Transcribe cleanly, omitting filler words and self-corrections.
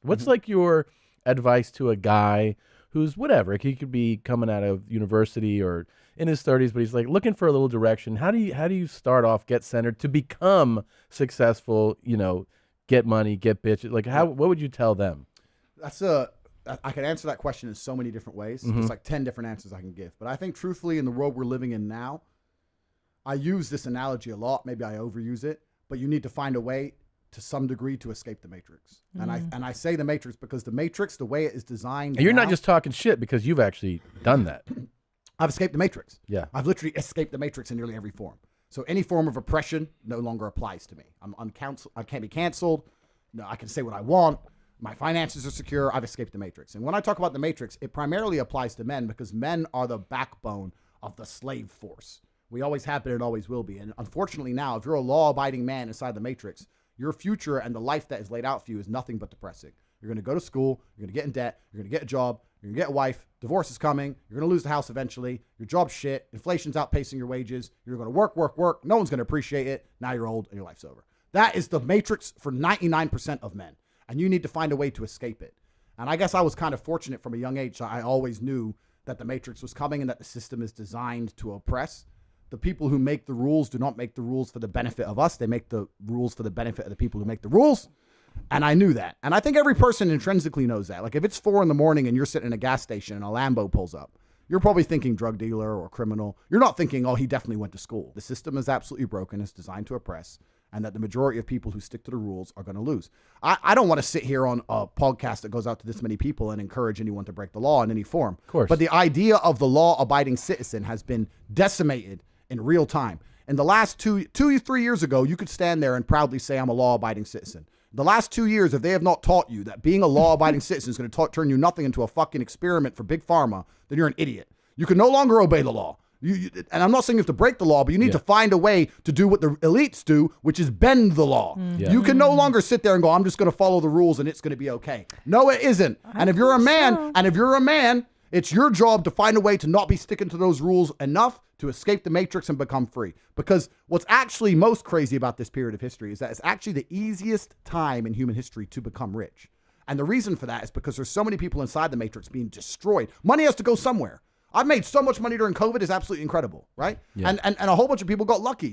lost. What's like your advice to a guy who's whatever? He could be coming out of university or in his 30s, but he's like looking for a little direction. How do you start off, get centered to become successful? You know, get money, get bitches. Like what would you tell them? I can answer that question in so many different ways. There's like 10 different answers I can give. But I think truthfully, in the world we're living in now, I use this analogy a lot. Maybe I overuse it, but you need to find a way to some degree to escape the matrix. And I say the matrix because the matrix, the way it is designed. And you're not just talking shit because you've actually done that. I've escaped the matrix. Yeah. I've literally escaped the matrix in nearly every form. So any form of oppression no longer applies to me. I'm uncanceled. I can't be canceled. No, I can say what I want. My finances are secure. I've escaped the matrix. And when I talk about the matrix, it primarily applies to men because men are the backbone of the slave force. We always have been and always will be. And unfortunately now, if you're a law-abiding man inside the matrix, your future and the life that is laid out for you is nothing but depressing. You're going to go to school. You're going to get in debt. You're going to get a job. You're going to get a wife. Divorce is coming. You're going to lose the house eventually. Your job's shit. Inflation's outpacing your wages. You're going to work. No one's going to appreciate it. Now you're old and your life's over. That is the matrix for 99% of men. And you need to find a way to escape it. And I guess I was kind of fortunate from a young age. I always knew that the matrix was coming and that the system is designed to oppress. The people who make the rules do not make the rules for the benefit of us. They make the rules for the benefit of the people who make the rules. And I knew that. And I think every person intrinsically knows that. Like if it's 4 a.m. and you're sitting in a gas station and a Lambo pulls up, you're probably thinking drug dealer or criminal. You're not thinking, oh, he definitely went to school. The system is absolutely broken. It's designed to oppress. And that the majority of people who stick to the rules are going to lose. I don't want to sit here on a podcast that goes out to this many people and encourage anyone to break the law in any form. Of course. But the idea of the law-abiding citizen has been decimated in real time. In the last 3 years ago, you could stand there and proudly say, I'm a law-abiding citizen. The last 2 years, if they have not taught you that being a law-abiding citizen is going to turn you nothing into a fucking experiment for Big Pharma, then you're an idiot. You can no longer obey the law. And I'm not saying you have to break the law, but you need to find a way to do what the elites do, which is bend the law. You can no longer sit there and go, I'm just going to follow the rules and it's going to be okay. No, it isn't. And if you're a man, it's your job to find a way to not be sticking to those rules enough to escape the matrix and become free. Because what's actually most crazy about this period of history is that it's actually the easiest time in human history to become rich. And the reason for that is because there's so many people inside the matrix being destroyed. Money has to go somewhere. I've made so much money during COVID. It's absolutely incredible, right? Yeah. And a whole bunch of people got lucky.